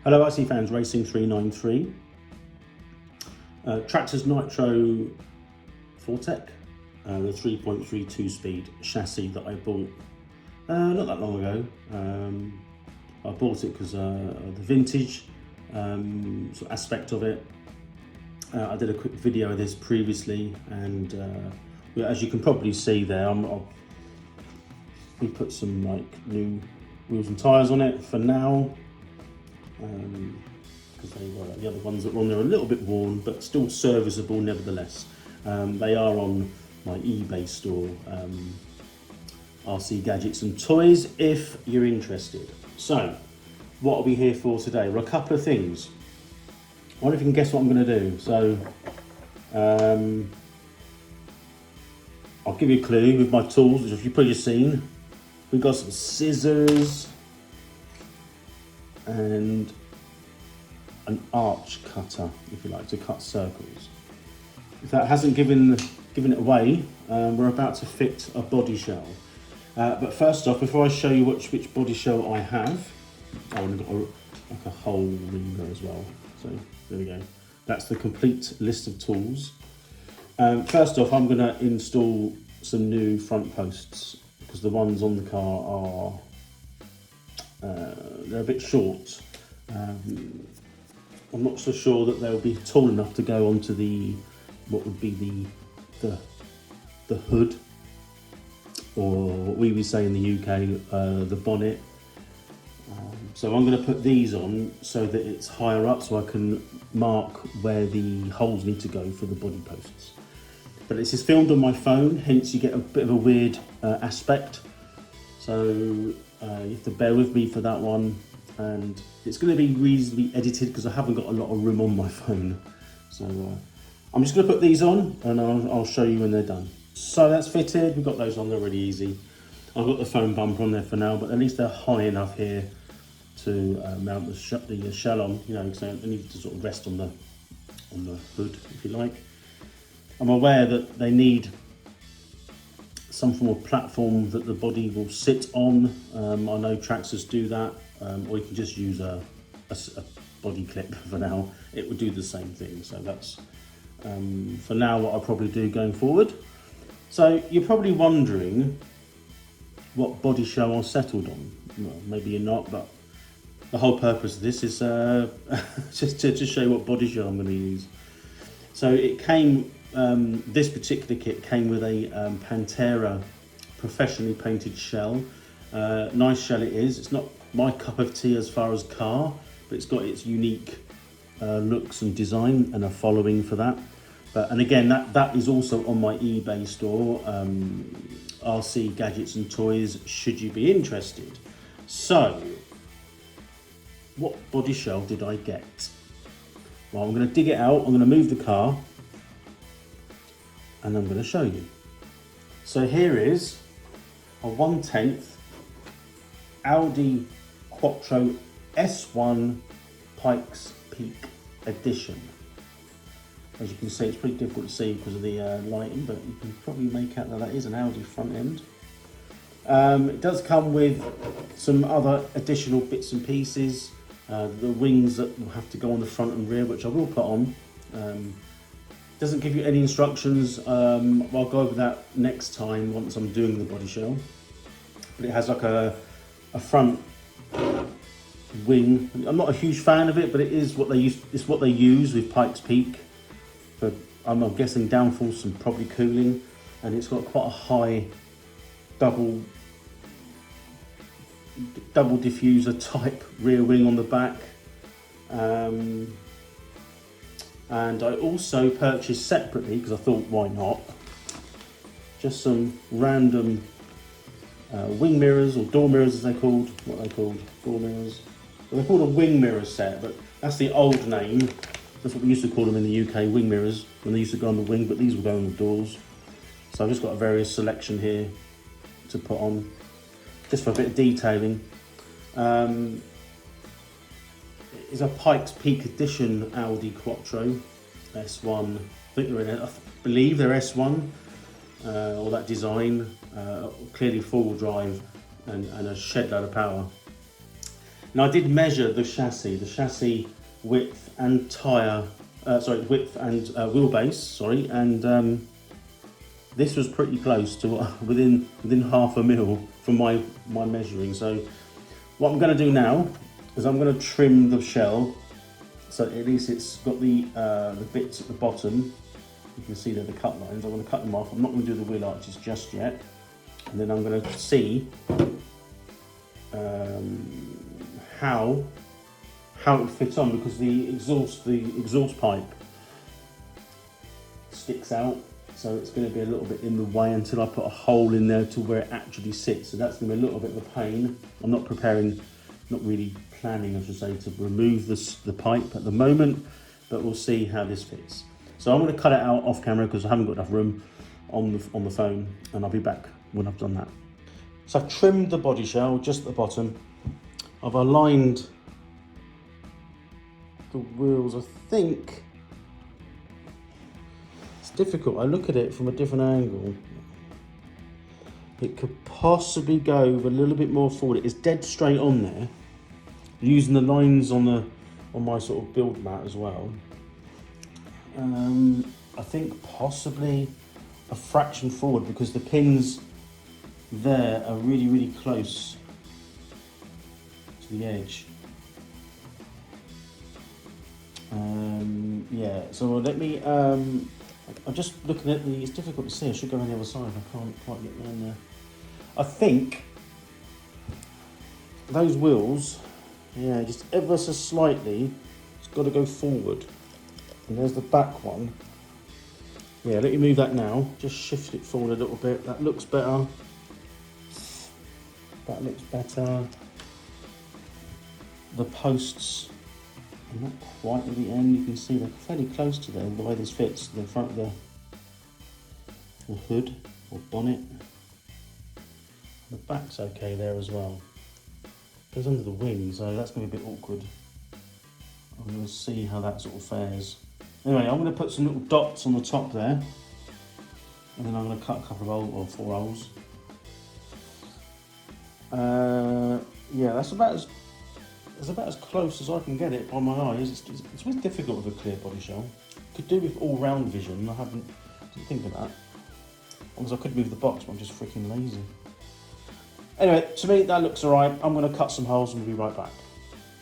Hello IC fans, Racing 393. Traxxas Nitro 4tec, the 3.32 speed chassis that I bought not that long ago. I bought it because of the vintage sort of aspect of it. I did a quick video of this previously, and as you can probably see there, we put some like new wheels and tyres on it for now, because the other ones that were on there are a little bit worn, but still serviceable nevertheless. They are on my eBay store, RC Gadgets and Toys, if you're interested. So, what are we here for today? Well, a couple of things. I wonder if you can guess what I'm going to do. So, I'll give you a clue with my tools, which you've probably just seen. We've got some scissors and an arch cutter, if you like, to cut circles. If that hasn't given it away, we're about to fit a body shell. But first off, before I show you which body shell I have, I've got like a hole ring there as well. So there we go. That's the complete list of tools. First off, I'm going to install some new front posts, because the ones on the car are they're a bit short. I'm not so sure that they'll be tall enough to go onto what would be the hood, or what we would say in the UK, the bonnet. So I'm going to put these on so that it's higher up, so I can mark where the holes need to go for the body posts. But this is filmed on my phone, hence you get a bit of a weird aspect. So you have to bear with me for that one. And it's going to be reasonably edited because I haven't got a lot of room on my phone. So I'm just going to put these on, and I'll show you when they're done. So that's fitted, we've got those on, they're really easy. I've got the foam bumper on there for now, but at least they're high enough here to mount the shell on, you know, so I need to sort of rest on the hood, if you like. I'm aware that they need some form of platform that the body will sit on. I know Traxxas do that, or you can just use a body clip for now. It would do the same thing. So that's for now what I'll probably do going forward. So you're probably wondering what body shell I settled on. Well, maybe you're not, but the whole purpose of this is just to show you what body shell I'm going to use. So it came, this particular kit came with a Pantera professionally painted shell. Nice shell it is. It's not my cup of tea as far as car, but it's got its unique looks and design and a following for that. And again, that is also on my eBay store, RC Gadgets and Toys, should you be interested. So, what body shell did I get? Well, I'm going to dig it out, I'm going to move the car, and I'm going to show you. So here is a 1/10 Audi Quattro S1 Pikes Peak Edition. As you can see, it's pretty difficult to see because of the lighting, but you can probably make out that is an Audi front end. It does come with some other additional bits and pieces. The wings that will have to go on the front and rear, which I will put on. Doesn't give you any instructions. I'll go over that next time once I'm doing the body shell. But it has like a front wing. I'm not a huge fan of it, but it is what they use. It's what they use with Pikes Peak. For I'm guessing downforce and probably cooling, and it's got quite a high double diffuser type rear wing on the back. And I also purchased separately, because I thought, why not, just some random wing mirrors, or door mirrors as they're called. What are they called? Door mirrors. Well, they're called a wing mirror set, but that's the old name. That's what we used to call them in the UK, wing mirrors, when they used to go on the wing, but these will go on the doors. So I've just got a various selection here to put on, just for a bit of detailing. It's a Pikes Peak Edition Audi Quattro S1. I believe they're S1, or that design. Clearly four-wheel drive and a shed load of power. Now I did measure the chassis width and width and wheelbase, sorry, and this was pretty close to within half a mil from my measuring. So what I'm going to do now is I'm going to trim the shell, so at least it's got the bits at the bottom. You can see there the cut lines. I'm going to cut them off. I'm not going to do the wheel arches just yet, and then I'm going to see how it fits on, because the exhaust pipe sticks out, so it's going to be a little bit in the way until I put a hole in there to where it actually sits. So that's going to be a little bit of a pain. I'm not really planning, I should say, to remove the pipe at the moment, but we'll see how this fits. So I'm going to cut it out off camera because I haven't got enough room on the phone, and I'll be back when I've done that. So I've trimmed the body shell just at the bottom. I've aligned the wheels. I think it's difficult. I look at it from a different angle. It could possibly go a little bit more forward. It's dead straight on there, using the lines on my sort of build mat as well. I think possibly a fraction forward, because the pins there are really, really close to the edge. Yeah, so let me, I'm just looking at it's difficult to see. I should go on the other side. I can't quite get down there. I think those wheels, yeah, just ever so slightly, it's got to go forward. And there's the back one. Yeah, let me move that now. Just shift it forward a little bit. That looks better. That looks better. The posts are not quite at the end. You can see they're fairly close to there, the way this fits. The front of the hood or bonnet. The back's okay there as well. Goes under the wing, so that's going to be a bit awkward. I'm going to see how that sort of fares. Anyway, I'm going to put some little dots on the top there, and then I'm going to cut a couple of holes, or 4 holes. Yeah, that's about as close as I can get it by my eyes. It's really difficult with a clear body shell. Could do with all round vision. I didn't think of that. Because I could move the box, but I'm just freaking lazy. Anyway, to me that looks alright. I'm going to cut some holes and we'll be right back.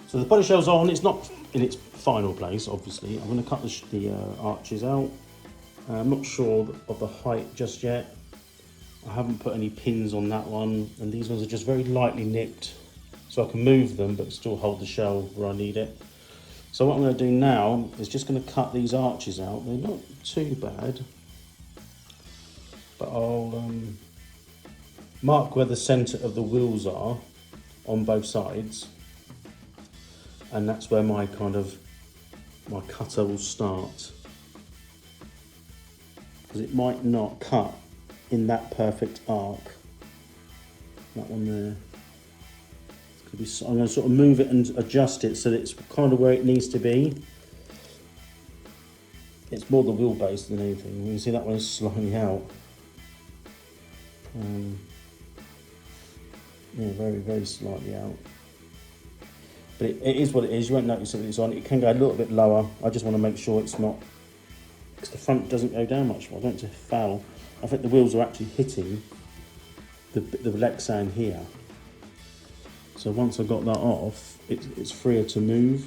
So the body shell's on. It's not in its final place, obviously. I'm going to cut the arches out. I'm not sure of the height just yet. I haven't put any pins on that one, and these ones are just very lightly nipped, so I can move them but still hold the shell where I need it. So what I'm going to do now is just going to cut these arches out. They're not too bad, but I'll mark where the centre of the wheels are on both sides, and that's where my cutter will start, because it might not cut in that perfect arc. That one there. I'm going to sort of move it and adjust it so that it's kind of where it needs to be. It's more the wheelbase than anything. You can see that one is sliding out. Yeah, very, very slightly out. But it is what it is. You won't notice it when it's on. It can go a little bit lower. I just want to make sure it's not, because the front doesn't go down much more. I don't want to foul. I think the wheels are actually hitting the Lexan here. So once I got that off, it's freer to move.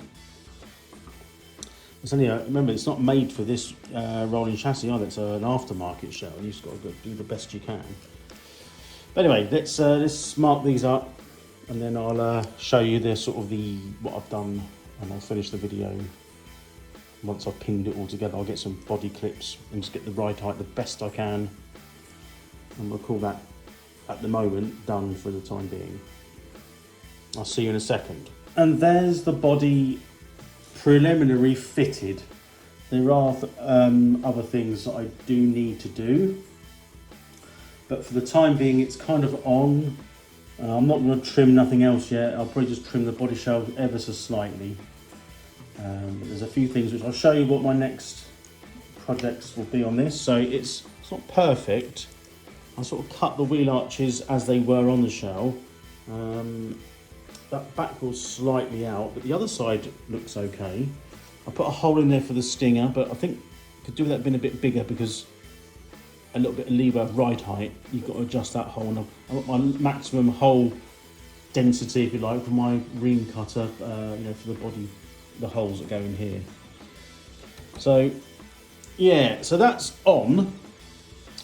It's only remember, it's not made for this rolling chassis either. It's an aftermarket shell, and you've just got to do the best you can. But anyway, let's mark these up, and then I'll show you what I've done, and I'll finish the video. Once I've pinned it all together, I'll get some body clips and just get the right height the best I can. And we'll call that, at the moment, done for the time being. I'll see you in a second. And there's the body preliminary fitted. There are other things that I do need to do, but for the time being it's kind of on. I'm not going to trim nothing else yet. I'll probably just trim the body shell ever so slightly. But there's a few things which I'll show you what my next projects will be on this. So it's not perfect. I sort of cut the wheel arches as they were on the shell. that back wheel's slightly out, but the other side looks okay. I put a hole in there for the stinger, but I think I could do that being a bit bigger because a little bit of lever ride height, you've got to adjust that hole. And I want my maximum hole density, if you like, for my ream cutter, you know, for the body, the holes that go in here. So yeah, so that's on.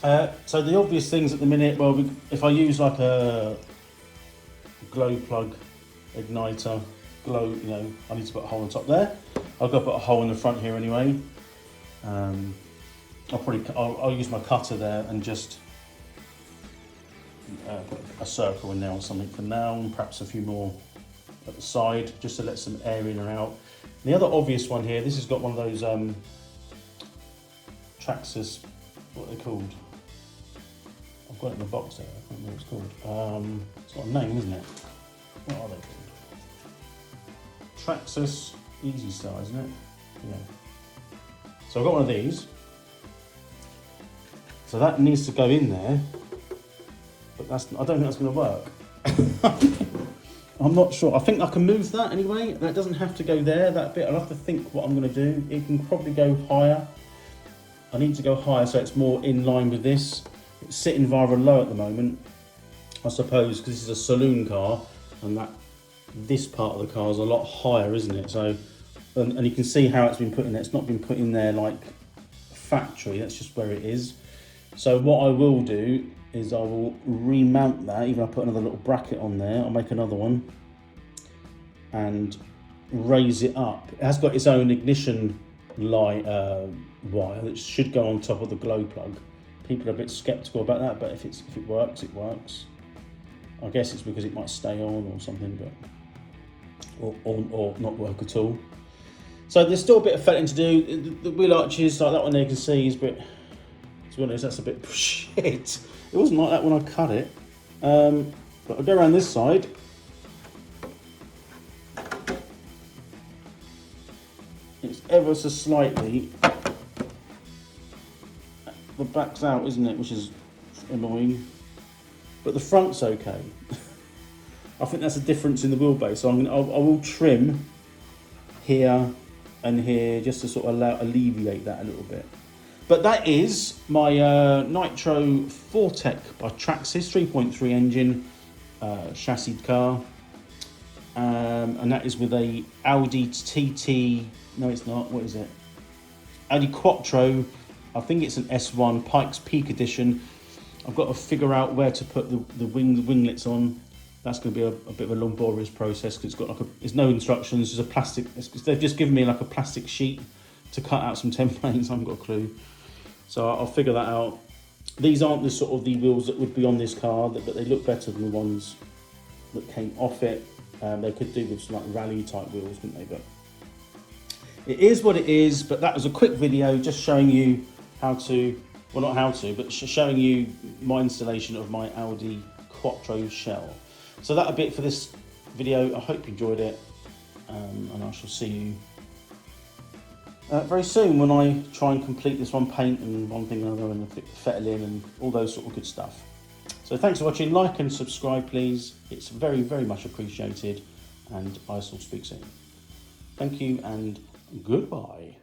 So the obvious things at the minute, well, if I use like a glow plug igniter, glow, you know, I need to put a hole on top there. I've got to put a hole in the front here anyway. I'll use my cutter there and just put a circle in there or something for now, and perhaps a few more at the side, just to let some air in or out. The other obvious one here, this has got one of those Traxxas, what are they called? I've got it in the box there, I can't remember what it's called. It's got a name, isn't it? What are they called? Traxxas Easy Star, isn't it? Yeah. So I've got one of these. So that needs to go in there, but I don't think that's going to work. I'm not sure. I think I can move that anyway. That doesn't have to go there, that bit. I'll have to think what I'm going to do. It can probably go higher. I need to go higher so it's more in line with this. It's sitting rather low at the moment, I suppose, because this is a saloon car, and this part of the car is a lot higher, isn't it? So, and you can see how it's been put in there. It's not been put in there like factory. That's just where it is. So what I will do is I will remount that, even I'll put another little bracket on there, I'll make another one and raise it up. It has got its own ignition light wire that should go on top of the glow plug. People are a bit skeptical about that, but if it works, it works. I guess it's because it might stay on or something, but or not work at all. So there's still a bit of fetting to do. The wheel arches, like that one there, you can see is a bit, to be honest, that's a bit shit. It wasn't like that when I cut it. But I'll go around this side. It's ever so slightly, the back's out, isn't it? Which is annoying. But the front's okay. I think that's a difference in the wheelbase. So I will trim here and here just to sort of alleviate that a little bit. But that is my Nitro 4tec by Traxxas 3.3 engine chassis car. And that is with a Audi TT, no it's not, what is it? Audi Quattro, I think it's an S1 Pikes Peak edition. I've got to figure out where to put the winglets on. That's going to be a bit of a laborious process because it's got there's no instructions, there's a plastic, they've just given me like a plastic sheet to cut out some templates, I haven't got a clue. So I'll figure that out. These aren't the sort of the wheels that would be on this car, but they look better than the ones that came off it. They could do with some like rally type wheels, couldn't they? But it is what it is. But that was a quick video just showing you how to, well not how to, but showing you my installation of my Audi Quattro shell. So that's a bit for this video. I hope you enjoyed it, and I shall see you very soon when I try and complete this one, paint and one thing and another, and fettle in and all those sort of good stuff. So thanks for watching. Like and subscribe please, it's very, very much appreciated, and I shall speak soon. Thank you and goodbye.